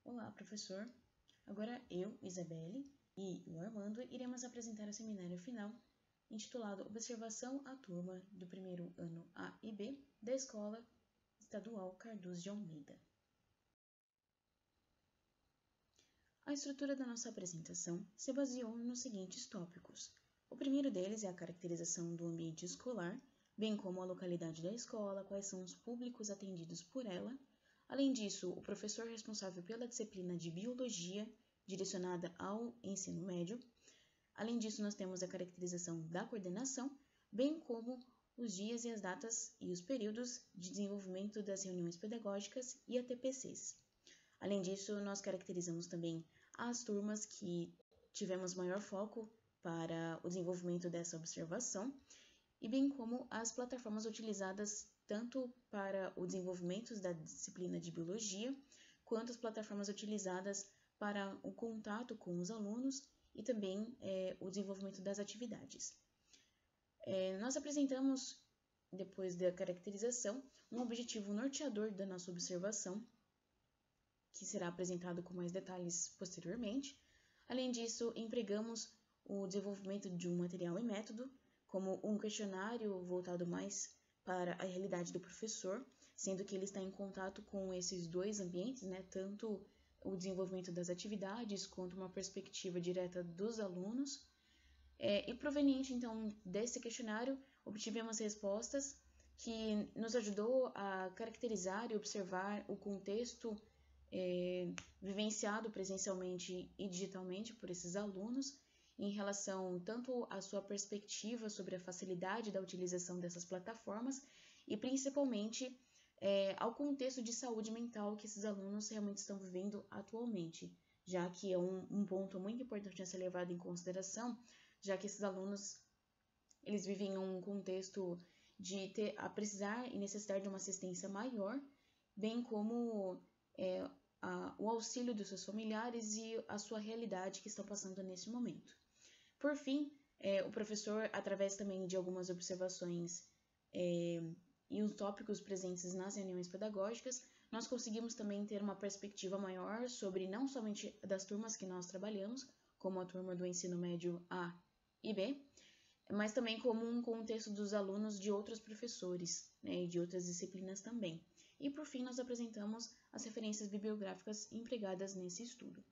Olá, professor! Agora eu, Isabelle e o Armando iremos apresentar o seminário final intitulado Observação à Turma do primeiro ano A e B da Escola Estadual Cardoso de Almeida. A estrutura da nossa apresentação se baseou nos seguintes tópicos. O primeiro deles é a caracterização do ambiente escolar, bem como a localidade da escola, quais são os públicos atendidos por ela. Além disso, o professor responsável pela disciplina de Biologia, direcionada ao ensino médio. Além disso, nós temos a caracterização da coordenação, bem como os dias e as datas e os períodos de desenvolvimento das reuniões pedagógicas e ATPCs. Além disso, nós caracterizamos também as turmas que tivemos maior foco para o desenvolvimento dessa observação, e bem como as plataformas utilizadas tanto para o desenvolvimento da disciplina de Biologia, quanto as plataformas utilizadas para o contato com os alunos e também o desenvolvimento das atividades. Nós apresentamos, depois da caracterização, um objetivo norteador da nossa observação, que será apresentado com mais detalhes posteriormente. Além disso, empregamos o desenvolvimento de um material e método, como um questionário voltado mais para a realidade do professor, sendo que ele está em contato com esses dois ambientes, tanto o desenvolvimento das atividades quanto uma perspectiva direta dos alunos. E proveniente, então, desse questionário, obtivemos respostas que nos ajudou a caracterizar e observar o contexto vivenciado presencialmente e digitalmente por esses alunos, em relação tanto à sua perspectiva sobre a facilidade da utilização dessas plataformas e principalmente ao contexto de saúde mental que esses alunos realmente estão vivendo atualmente, já que é um ponto muito importante a ser levado em consideração, já que esses alunos eles vivem em um contexto de precisar e necessitar de uma assistência maior, bem como o auxílio dos seus familiares e a sua realidade que estão passando nesse momento. Por fim, o professor, através também de algumas observações e os tópicos presentes nas reuniões pedagógicas, nós conseguimos também ter uma perspectiva maior sobre não somente das turmas que nós trabalhamos, como a turma do ensino médio A e B, mas também como um contexto dos alunos de outros professores e de outras disciplinas também. E, por fim, nós apresentamos as referências bibliográficas empregadas nesse estudo.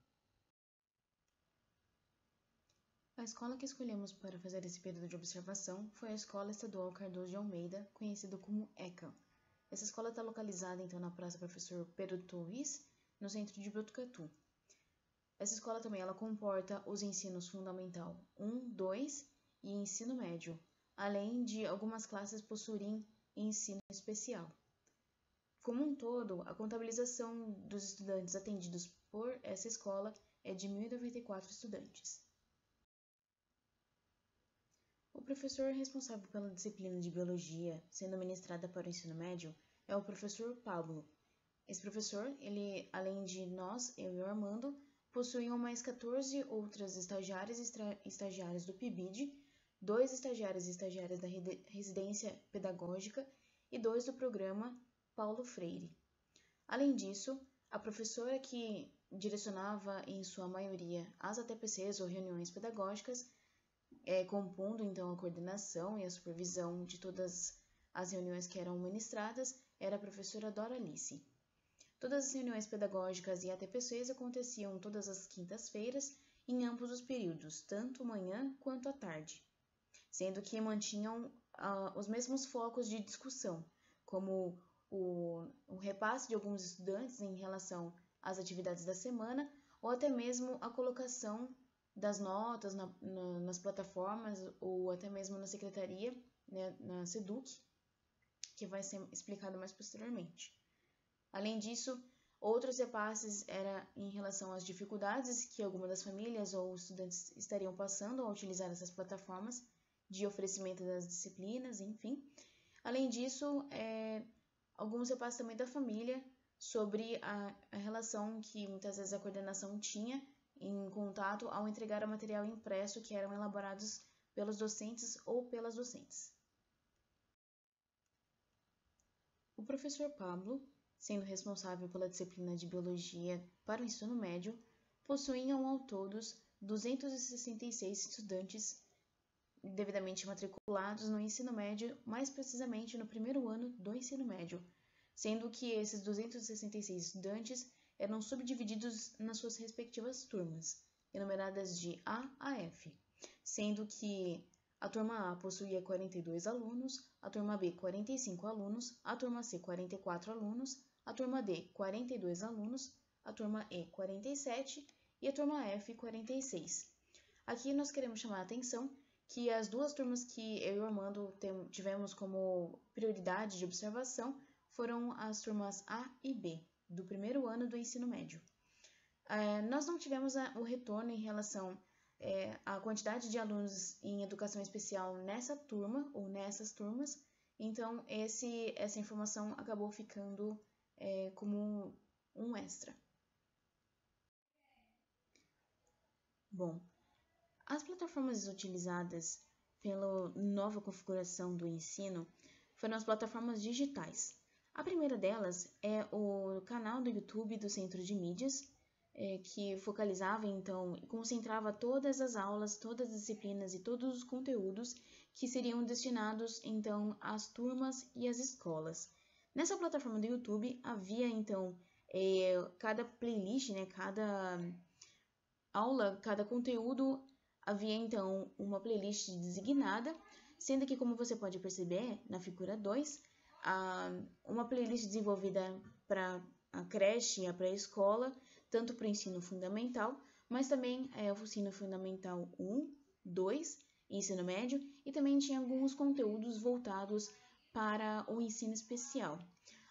A escola que escolhemos para fazer esse período de observação foi a Escola Estadual Cardoso de Almeida, conhecida como ECA. Essa escola está localizada, então, na Praça Professor Pedro Torres, no centro de Botucatu. Essa escola também ela comporta os ensinos fundamental 1, 2 e ensino médio, além de algumas classes possuírem ensino especial. Como um todo, a contabilização dos estudantes atendidos por essa escola é de 1.094 estudantes. O professor responsável pela disciplina de Biologia, sendo ministrada para o ensino médio, é o professor Pablo. Esse professor, ele, além de nós, eu e o Armando, possuíam mais 14 outras estagiárias e estagiários do PIBID, 2 estagiários e estagiárias da residência pedagógica e 2 do programa Paulo Freire. Além disso, a professora que direcionava, em sua maioria, as ATPCs ou reuniões pedagógicas, compondo então a coordenação e a supervisão de todas as reuniões que eram ministradas, era a professora Dora Alice. Todas as reuniões pedagógicas e ATPCs aconteciam todas as quintas-feiras em ambos os períodos, tanto manhã quanto à tarde, sendo que mantinham os mesmos focos de discussão, como o repasse de alguns estudantes em relação às atividades da semana, ou até mesmo a colocação das notas nas plataformas, ou até mesmo na secretaria, na SEDUC, que vai ser explicado mais posteriormente. Além disso, outros repasses eram em relação às dificuldades que algumas das famílias ou estudantes estariam passando ao utilizar essas plataformas de oferecimento das disciplinas, enfim. Além disso, alguns repasses também da família sobre a relação que muitas vezes a coordenação tinha em contato ao entregar o material impresso que eram elaborados pelos docentes ou pelas docentes. O professor Pablo sendo responsável pela disciplina de Biologia para o ensino médio, possuíam ao todo 266 estudantes devidamente matriculados no ensino médio, mais precisamente no primeiro ano do ensino médio, sendo que esses 266 estudantes eram subdivididos nas suas respectivas turmas, enumeradas de A a F, sendo que a turma A possuía 42 alunos, a turma B 45 alunos, a turma C 44 alunos, a turma D 42 alunos, a turma E 47 e a turma F 46. Aqui nós queremos chamar a atenção que as duas turmas que eu e o Armando tivemos como prioridade de observação foram as turmas A e B, do primeiro ano do ensino médio. Nós não tivemos o retorno em relação à quantidade de alunos em educação especial nessa turma ou nessas turmas, então essa informação acabou ficando como um extra. Bom, as plataformas utilizadas pela nova configuração do ensino foram as plataformas digitais. A primeira delas é o canal do YouTube do Centro de Mídias, que focalizava então e concentrava todas as aulas, todas as disciplinas e todos os conteúdos que seriam destinados então às turmas e às escolas. Nessa plataforma do YouTube havia então cada playlist, cada aula, cada conteúdo, havia então uma playlist designada, sendo que, como você pode perceber na figura 2, uma playlist desenvolvida para a creche e a pré-escola, tanto para o ensino fundamental, mas também o ensino fundamental 1, 2, ensino médio, e também tinha alguns conteúdos voltados para o ensino especial.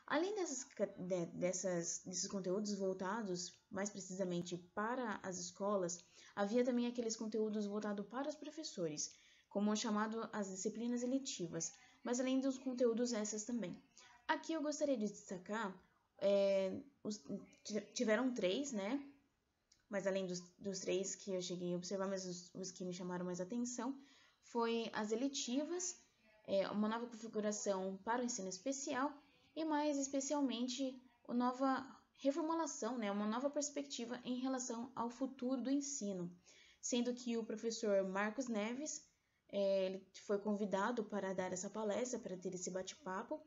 Além desses conteúdos voltados, mais precisamente para as escolas, havia também aqueles conteúdos voltados para os professores, como o chamado as disciplinas eletivas, mas além dos conteúdos extras também. Aqui eu gostaria de destacar, tiveram 3, mas além dos 3 que eu cheguei a observar, mas os que me chamaram mais atenção, foi as eletivas, uma nova configuração para o ensino especial, e mais especialmente a nova reformulação, uma nova perspectiva em relação ao futuro do ensino, sendo que o professor Marcos Neves ele foi convidado para dar essa palestra, para ter esse bate-papo,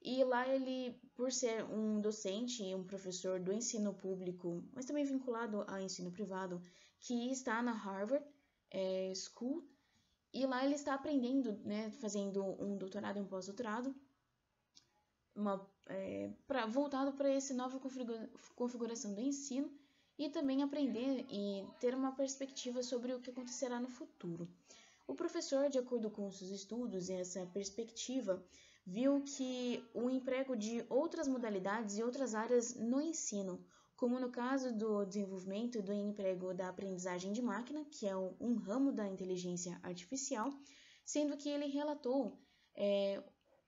e lá ele, por ser um docente e um professor do ensino público, mas também vinculado ao ensino privado, que está na Harvard School, e lá ele está aprendendo, fazendo um doutorado e um pós-doutorado, voltado para essa nova configuração do ensino e também aprender e ter uma perspectiva sobre o que acontecerá no futuro. O professor, de acordo com seus estudos e essa perspectiva, viu que o emprego de outras modalidades e outras áreas no ensino, como no caso do desenvolvimento do emprego da aprendizagem de máquina, que é um ramo da inteligência artificial, sendo que ele relatou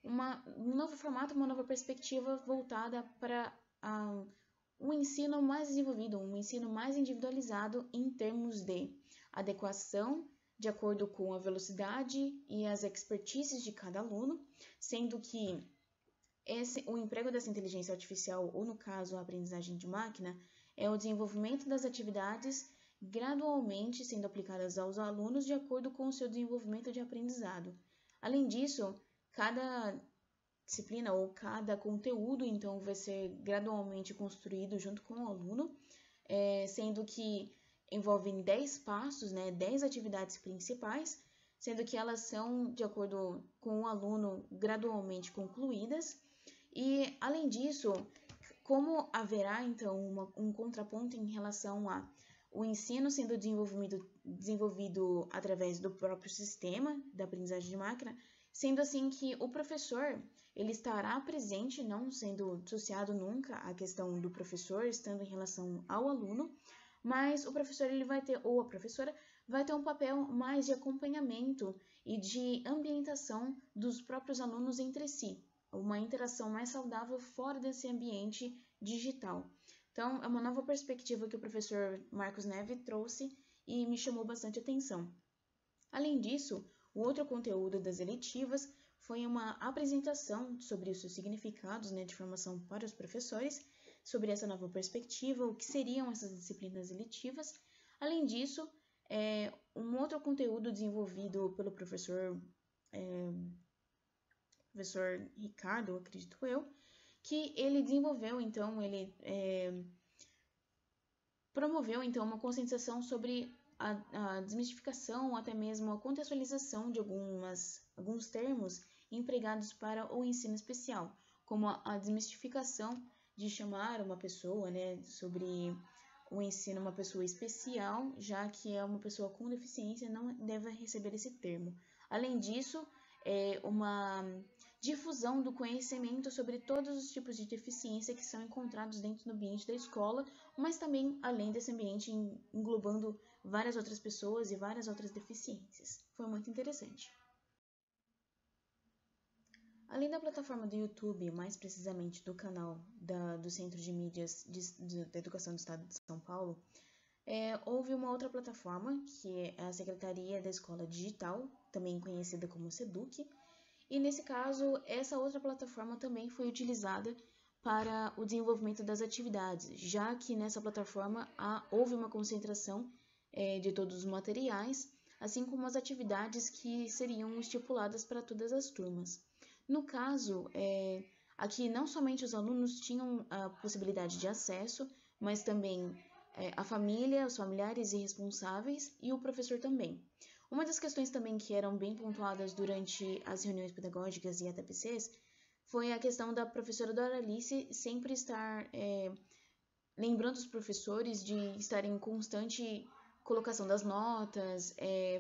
um novo formato, uma nova perspectiva voltada para um ensino mais desenvolvido, um ensino mais individualizado em termos de adequação de acordo com a velocidade e as expertises de cada aluno, sendo que o emprego dessa inteligência artificial, ou no caso a aprendizagem de máquina, é o desenvolvimento das atividades gradualmente sendo aplicadas aos alunos de acordo com o seu desenvolvimento de aprendizado. Além disso, cada disciplina ou cada conteúdo, então, vai ser gradualmente construído junto com o aluno, sendo que envolvem 10 passos, 10 atividades principais, sendo que elas são, de acordo com o aluno, gradualmente concluídas. E, além disso, como haverá, então, um contraponto em relação ao ensino sendo desenvolvido através do próprio sistema da aprendizagem de máquina, sendo assim que o professor ele estará presente, não sendo associado nunca à questão do professor, estando em relação ao aluno, mas o professor ele vai ter, ou a professora, vai ter um papel mais de acompanhamento e de ambientação dos próprios alunos entre si, uma interação mais saudável fora desse ambiente digital. Então, é uma nova perspectiva que o professor Marcos Neves trouxe e me chamou bastante atenção. Além disso, o outro conteúdo das eletivas foi uma apresentação sobre os seus significados, né, de formação para os professores, sobre essa nova perspectiva, o que seriam essas disciplinas eletivas. Além disso, um outro conteúdo desenvolvido pelo professor Ricardo, acredito eu, que ele desenvolveu, então, ele promoveu, então, uma conscientização sobre a desmistificação, ou até mesmo a contextualização de alguns termos empregados para o ensino especial, como a desmistificação de chamar uma pessoa, né, sobre o ensino uma pessoa especial, já que é uma pessoa com deficiência, não deve receber esse termo. Além disso, uma difusão do conhecimento sobre todos os tipos de deficiência que são encontrados dentro do ambiente da escola, mas também além desse ambiente englobando várias outras pessoas e várias outras deficiências. Foi muito interessante. Além da plataforma do YouTube, mais precisamente do canal do Centro de Mídias da Educação do Estado de São Paulo, houve uma outra plataforma, que é a Secretaria da Escola Digital, também conhecida como SEDUC, e nesse caso, essa outra plataforma também foi utilizada para o desenvolvimento das atividades, já que nessa plataforma houve uma concentração de todos os materiais, assim como as atividades que seriam estipuladas para todas as turmas. No caso, aqui não somente os alunos tinham a possibilidade de acesso, mas também a família, os familiares e responsáveis e o professor também. Uma das questões também que eram bem pontuadas durante as reuniões pedagógicas e ATPCs foi a questão da professora Doralice sempre estar lembrando os professores de estarem em constante colocação das notas,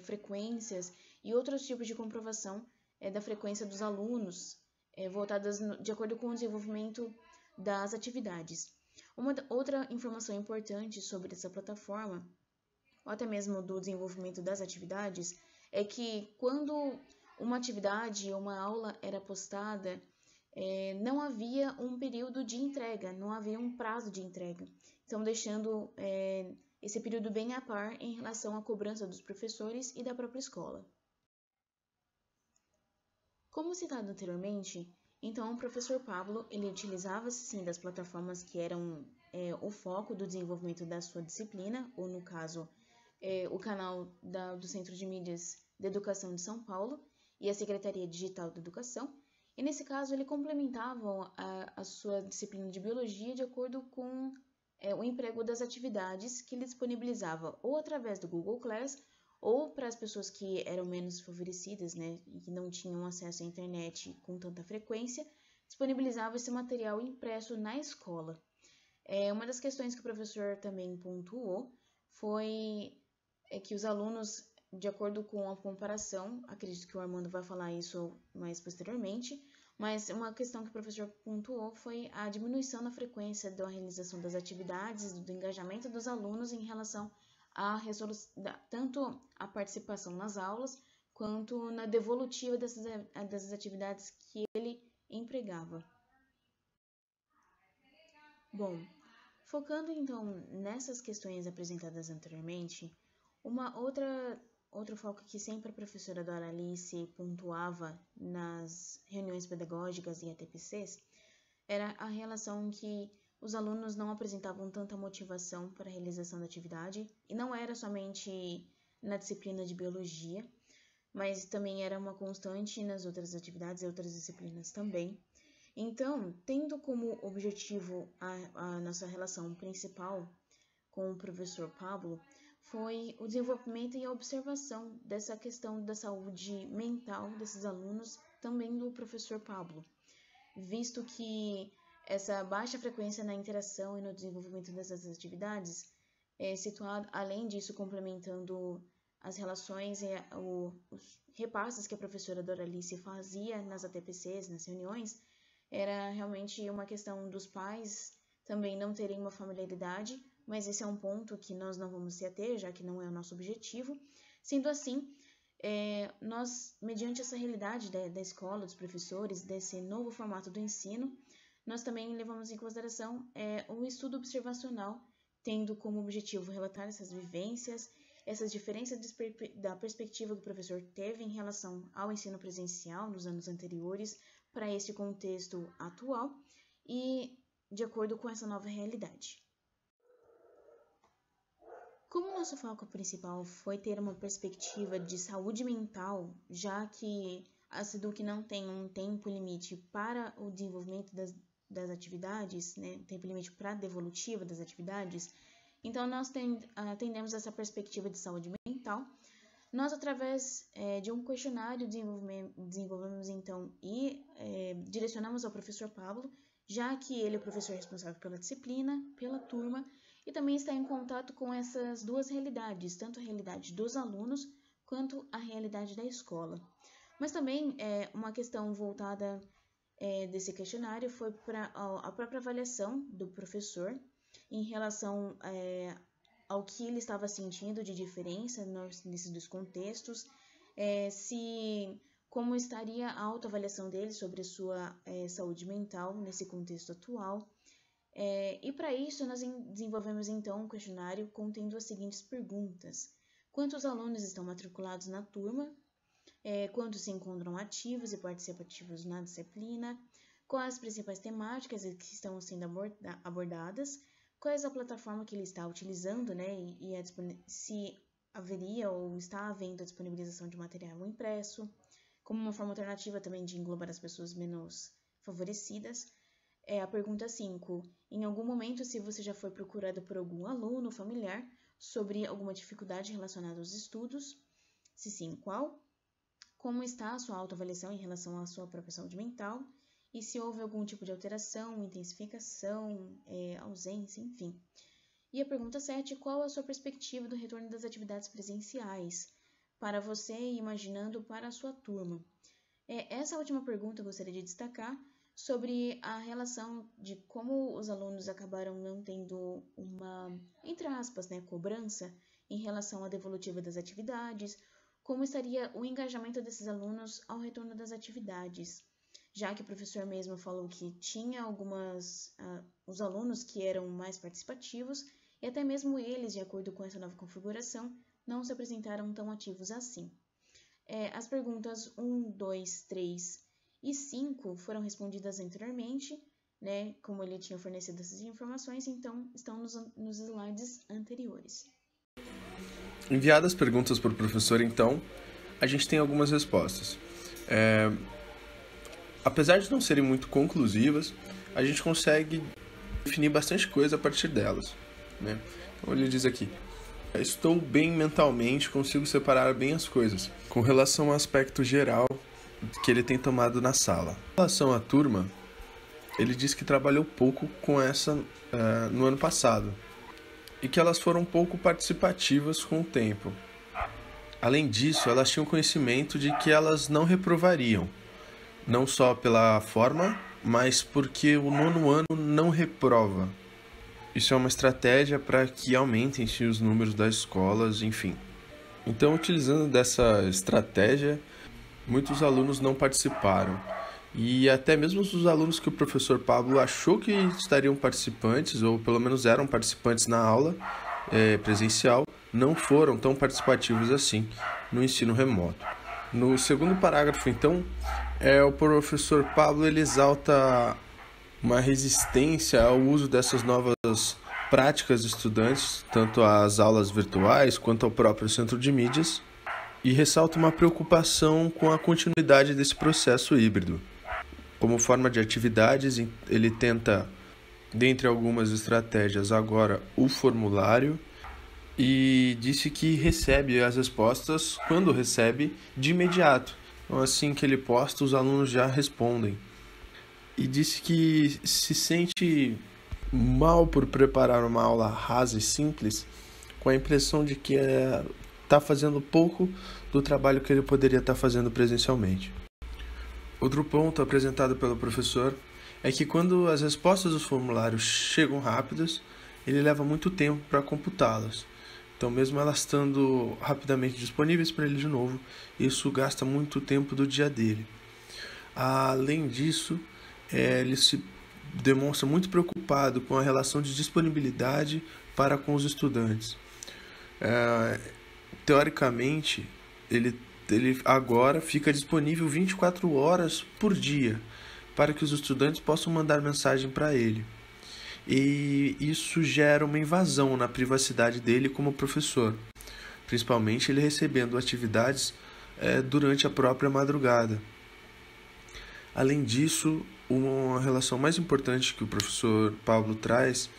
frequências e outros tipos de comprovação da frequência dos alunos, voltadas de acordo com o desenvolvimento das atividades. Outra informação importante sobre essa plataforma, ou até mesmo do desenvolvimento das atividades, é que quando uma atividade ou uma aula era postada, não havia um período de entrega, não havia um prazo de entrega. Então, deixando esse período bem a par em relação à cobrança dos professores e da própria escola. Como citado anteriormente, então o professor Pablo, ele utilizava-se sim das plataformas que eram o foco do desenvolvimento da sua disciplina, ou no caso, o canal do Centro de Mídias da Educação de São Paulo e a Secretaria Digital da Educação, e nesse caso ele complementava a sua disciplina de Biologia de acordo com o emprego das atividades que ele disponibilizava ou através do Google Class, ou para as pessoas que eram menos favorecidas, né, e que não tinham acesso à internet com tanta frequência, disponibilizava esse material impresso na escola. Uma das questões que o professor também pontuou foi que os alunos, de acordo com a comparação, acredito que o Armando vai falar isso mais posteriormente, mas uma questão que o professor pontuou foi a diminuição na frequência da realização das atividades, do engajamento dos alunos em relação tanto a participação nas aulas, quanto na devolutiva dessas atividades que ele empregava. Bom, focando então nessas questões apresentadas anteriormente, outro foco que sempre a professora Doralice pontuava nas reuniões pedagógicas e ATPCs era a relação que os alunos não apresentavam tanta motivação para a realização da atividade, e não era somente na disciplina de biologia, mas também era uma constante nas outras atividades e outras disciplinas também. Então, tendo como objetivo a nossa relação principal com o professor Pablo, foi o desenvolvimento e a observação dessa questão da saúde mental desses alunos, também do professor Pablo, visto que essa baixa frequência na interação e no desenvolvimento dessas atividades situado, além disso, complementando as relações e os repasses que a professora Doralice fazia nas ATPCs, nas reuniões, era realmente uma questão dos pais também não terem uma familiaridade, mas esse é um ponto que nós não vamos se ater, já que não é o nosso objetivo. Sendo assim, nós, mediante essa realidade da escola, dos professores, desse novo formato do ensino, nós também levamos em consideração o estudo observacional, tendo como objetivo relatar essas vivências essas diferenças da perspectiva que o professor teve em relação ao ensino presencial nos anos anteriores para esse contexto atual e de acordo com essa nova realidade. Como nosso foco principal foi ter uma perspectiva de saúde mental, já que a SEDUC não tem um tempo limite para o desenvolvimento das atividades, né, tempo limite para a devolutiva das atividades, então nós atendemos essa perspectiva de saúde mental. Nós, através de um questionário, desenvolvemos então e direcionamos ao professor Pablo, já que ele é o professor responsável pela disciplina, pela turma, e também está em contato com essas duas realidades, tanto a realidade dos alunos quanto a realidade da escola. Mas também uma questão voltada desse questionário foi para a própria avaliação do professor em relação ao que ele estava sentindo de diferença nesses dois contextos, como estaria a autoavaliação dele sobre a sua saúde mental nesse contexto atual. E para isso, nós desenvolvemos então um questionário contendo as seguintes perguntas: quantos alunos estão matriculados na turma? Quantos se encontram ativos e participativos na disciplina? Quais as principais temáticas que estão sendo abordadas? Qual é a plataforma que ele está utilizando, né? E se haveria ou está havendo a disponibilização de material impresso, como uma forma alternativa também de englobar as pessoas menos favorecidas. A pergunta 5. Em algum momento, se você já foi procurado por algum aluno ou familiar sobre alguma dificuldade relacionada aos estudos? Se sim, qual? Como está a sua autoavaliação em relação à sua própria saúde mental? E se houve algum tipo de alteração, intensificação, ausência, enfim. E a pergunta 7. Qual a sua perspectiva do retorno das atividades presenciais para você e imaginando para a sua turma? Essa última pergunta eu gostaria de destacar sobre a relação de como os alunos acabaram não tendo uma, entre aspas, né, cobrança em relação à devolutiva das atividades, como estaria o engajamento desses alunos ao retorno das atividades, já que o professor mesmo falou que tinha os alunos que eram mais participativos e até mesmo eles, de acordo com essa nova configuração, não se apresentaram tão ativos assim. As perguntas 1, 2, 3 e 5 foram respondidas anteriormente, né, como ele tinha fornecido essas informações, então estão nos slides anteriores. Enviadas perguntas para o professor, então, a gente tem algumas respostas. Apesar de não serem muito conclusivas, a gente consegue definir bastante coisa a partir delas, né? Então ele diz aqui: estou bem mentalmente, consigo separar bem as coisas, com relação ao aspecto geral que ele tem tomado na sala. Em relação à turma, ele diz que trabalhou pouco com essa no ano passado e que elas foram pouco participativas com o tempo. Além disso, elas tinham conhecimento de que elas não reprovariam, não só pela forma, mas porque o nono ano não reprova. Isso é uma estratégia para que aumentem-se os números das escolas, enfim. Então, utilizando dessa estratégia, muitos alunos não participaram. E até mesmo os alunos que o professor Pablo achou que estariam participantes, ou pelo menos eram participantes na aula presencial, não foram tão participativos assim no ensino remoto. No segundo parágrafo, então, o professor Pablo ele exalta uma resistência ao uso dessas novas práticas de estudantes, tanto às aulas virtuais quanto ao próprio centro de mídias, e ressalta uma preocupação com a continuidade desse processo híbrido. Como forma de atividades, ele tenta, dentre algumas estratégias, agora o formulário, e disse que recebe as respostas, quando recebe, de imediato. Então, assim que ele posta, os alunos já respondem. E disse que se sente mal por preparar uma aula rasa e simples, com a impressão de que está fazendo pouco do trabalho que ele poderia estar fazendo presencialmente. Outro ponto apresentado pelo professor é que quando as respostas dos formulários chegam rápidas, ele leva muito tempo para computá-las. Então, mesmo elas estando rapidamente disponíveis para ele de novo, isso gasta muito tempo do dia dele. Além disso, ele se demonstra muito preocupado com a relação de disponibilidade para com os estudantes. teoricamente, ele agora fica disponível 24 horas por dia para que os estudantes possam mandar mensagem para ele. E isso gera uma invasão na privacidade dele como professor, principalmente ele recebendo atividades durante a própria madrugada. Além disso, uma relação mais importante que o professor Pablo traz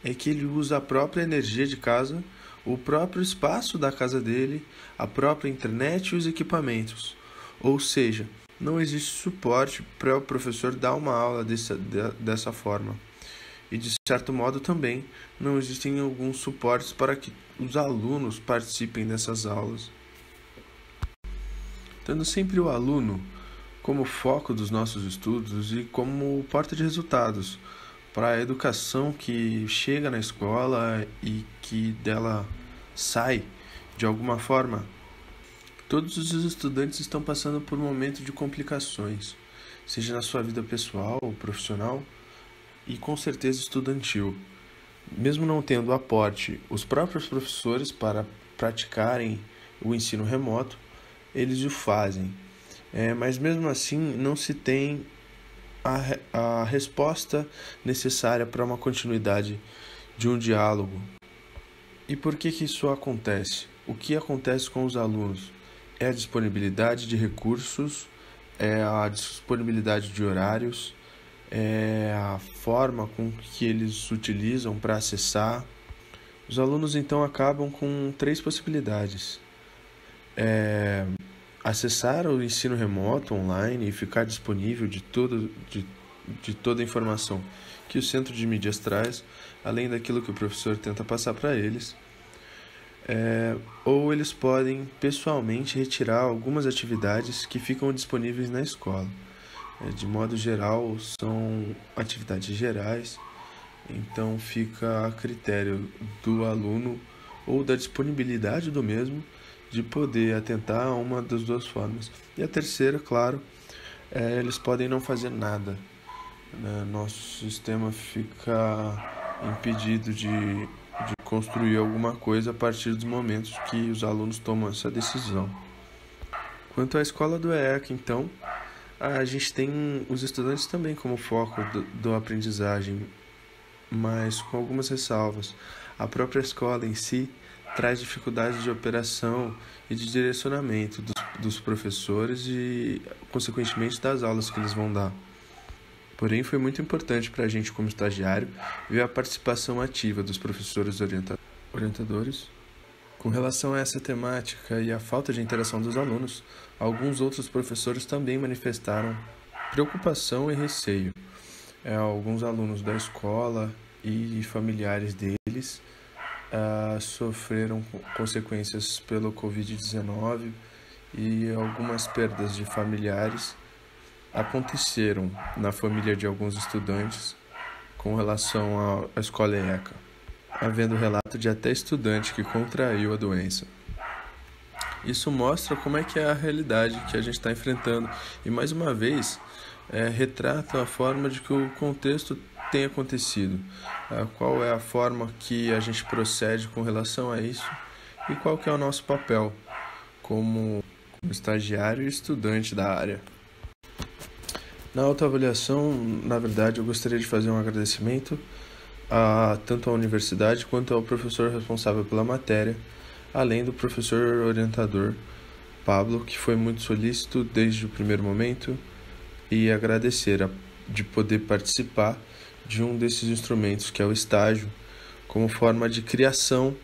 é que ele usa a própria energia de casa, o próprio espaço da casa dele, a própria internet e os equipamentos. Ou seja, não existe suporte para o professor dar uma aula dessa forma. E, de certo modo, também não existem alguns suportes para que os alunos participem dessas aulas. Tendo sempre o aluno como foco dos nossos estudos e como porta de resultados para a educação que chega na escola e que dela sai de alguma forma, todos os estudantes estão passando por um momento de complicações, seja na sua vida pessoal ou profissional, e com certeza estudantil. Mesmo não tendo aporte os próprios professores para praticarem o ensino remoto, eles o fazem. Mas mesmo assim não se tem a resposta necessária para uma continuidade de um diálogo. E por que isso acontece? O que acontece com os alunos? É a disponibilidade de recursos, é a disponibilidade de horários, é a forma com que eles utilizam para acessar. Os alunos então acabam com 3 possibilidades. Acessar o ensino remoto online e ficar disponível de toda a informação que o Centro de Mídias traz, além daquilo que o professor tenta passar para eles. Ou eles podem pessoalmente retirar algumas atividades que ficam disponíveis na escola. De modo geral, são atividades gerais, então fica a critério do aluno ou da disponibilidade do mesmo de poder atentar a uma das 2 formas. E a terceira, claro, eles podem não fazer nada. Nosso sistema fica impedido de construir alguma coisa a partir dos momentos que os alunos tomam essa decisão. Quanto à escola do EEC, então, a gente tem os estudantes também como foco da aprendizagem, mas com algumas ressalvas. A própria escola em si traz dificuldades de operação e de direcionamento dos professores e, consequentemente, das aulas que eles vão dar. Porém, foi muito importante para a gente, como estagiário, ver a participação ativa dos professores orientadores. Com relação a essa temática e a falta de interação dos alunos, alguns outros professores também manifestaram preocupação e receio. Alguns alunos da escola e familiares deles sofreram consequências pelo Covid-19 e algumas perdas de familiares aconteceram na família de alguns estudantes com relação à escola ECA, havendo relato de até estudante que contraiu a doença. Isso mostra como é que é a realidade que a gente está enfrentando e, mais uma vez, retrata a forma de que o contexto tem acontecido, qual é a forma que a gente procede com relação a isso e qual que é o nosso papel como estagiário e estudante da área. Na autoavaliação, na verdade, eu gostaria de fazer um agradecimento tanto à universidade quanto ao professor responsável pela matéria, além do professor orientador Pablo, que foi muito solícito desde o primeiro momento, e agradecer de poder participar de um desses instrumentos, que é o estágio, como forma de criação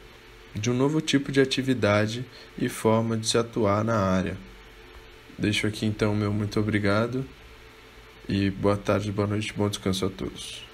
de um novo tipo de atividade e forma de se atuar na área. Deixo aqui então meu muito obrigado e boa tarde, boa noite, bom descanso a todos.